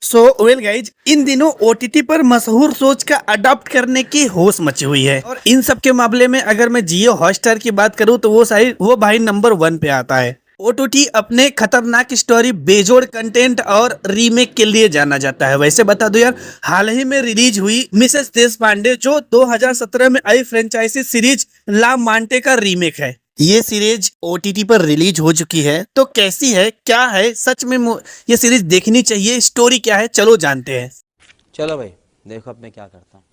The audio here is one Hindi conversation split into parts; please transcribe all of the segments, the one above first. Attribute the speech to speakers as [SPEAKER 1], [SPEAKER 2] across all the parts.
[SPEAKER 1] सो वेल गाइज, इन दिनों ओटीटी पर मशहूर सोच का अडॉप्ट करने की होश मची हुई है और इन सब के मामले में अगर मैं जियो हॉटस्टार की बात करूं तो वो भाई नंबर 1 पे आता है। ओटीटी अपने खतरनाक स्टोरी, बेजोड़ कंटेंट और रीमेक के लिए जाना जाता है। वैसे बता दो यार, हाल ही में रिलीज हुई मिसेस देशपांडे जो 2017 में आई फ्रेंचाइजी सीरीज ला मांटे का रीमेक है। ये सीरीज ओटीटी पर रिलीज हो चुकी है, तो कैसी है, क्या है, सच में ये सीरीज देखनी चाहिए, स्टोरी क्या है, चलो जानते हैं।
[SPEAKER 2] चलो भाई देखो अब मैं क्या करता हूँ।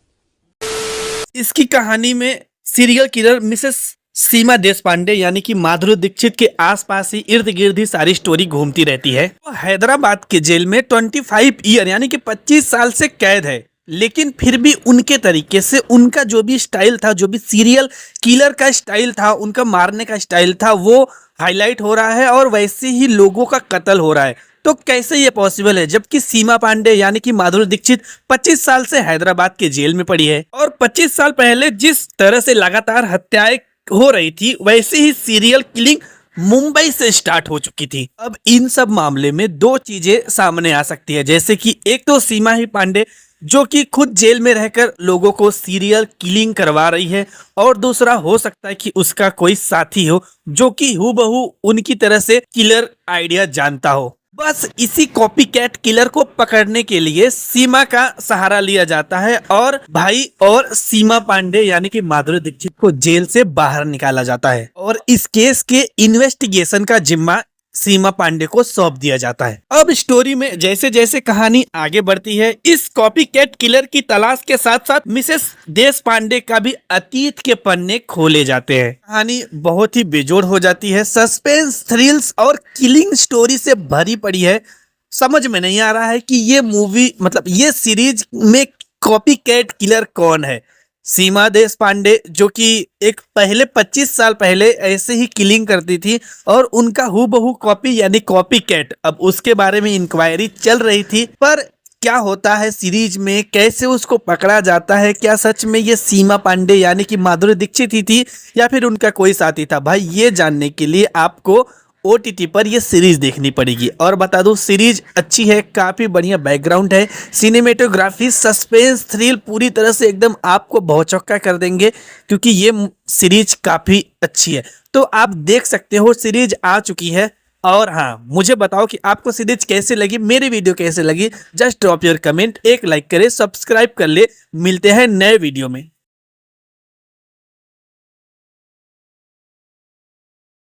[SPEAKER 1] इसकी कहानी में सीरियल किलर मिसेस सीमा देशपांडे यानी कि माधुरी दीक्षित के आसपास ही इर्द गिर्द ही सारी स्टोरी घूमती रहती है। वो हैदराबाद के जेल में 25 ईयर यानी कि 25 साल से कैद है, लेकिन फिर भी उनके तरीके से उनका जो भी स्टाइल था, जो भी सीरियल किलर का स्टाइल था, उनका मारने का स्टाइल था, वो हाईलाइट हो रहा है और वैसे ही लोगों का कत्ल हो रहा है। तो कैसे ये पॉसिबल है जबकि सीमा पांडे यानी कि माधुरी दीक्षित 25 साल से हैदराबाद के जेल में पड़ी है और 25 साल पहले जिस तरह से लगातार हत्याएं हो रही थी वैसे ही सीरियल किलिंग मुंबई से स्टार्ट हो चुकी थी। अब इन सब मामले में दो चीजें सामने आ सकती है, जैसे कि एक तो सीमा ही पांडे जो कि खुद जेल में रहकर लोगों को सीरियल किलिंग करवा रही है, और दूसरा हो सकता है कि उसका कोई साथी हो जो कि हूबहू उनकी तरह से किलर आइडिया जानता हो। बस इसी कॉपी कैट किलर को पकड़ने के लिए सीमा का सहारा लिया जाता है और भाई और सीमा पांडे यानी कि माधुरी दीक्षित को जेल से बाहर निकाला जाता है और इस केस के इन्वेस्टिगेशन का जिम्मा सीमा पांडे को सौंप दिया जाता है। अब स्टोरी में जैसे जैसे कहानी आगे बढ़ती है, इस कॉपी कैट किलर की तलाश के साथ साथ मिसेस देश पांडे का भी अतीत के पन्ने खोले जाते हैं। कहानी बहुत ही बेजोड़ हो जाती है, सस्पेंस, थ्रिल्स और किलिंग स्टोरी से भरी पड़ी है। समझ में नहीं आ रहा है कि ये मूवी मतलब ये सीरीज में कॉपी कैट किलर कौन है। सीमा देशपांडे जो कि एक पहले 25 साल पहले ऐसे ही किलिंग करती थी और उनका हूबहू कॉपी यानी कॉपी कैट, अब उसके बारे में इंक्वायरी चल रही थी, पर क्या होता है सीरीज में, कैसे उसको पकड़ा जाता है, क्या सच में ये सीमा पांडे यानी कि माधुरी दीक्षित ही थी या फिर उनका कोई साथी था, भाई ये जानने के लिए आपको ओटीटी पर ये सीरीज देखनी पड़ेगी। और बता दूं सीरीज अच्छी है, काफी बढ़िया बैकग्राउंड है, सिनेमेटोग्राफी, सस्पेंस, थ्रिल पूरी तरह से एकदम आपको भौचक्का कर देंगे क्योंकि ये सीरीज काफी अच्छी है। तो आप देख सकते हो, सीरीज आ चुकी है। और हाँ, मुझे बताओ कि आपको सीरीज कैसे लगी, मेरी वीडियो कैसे लगी, जस्ट ड्रॉप योर कमेंट, एक लाइक करे, सब्सक्राइब कर ले। मिलते हैं नए वीडियो में।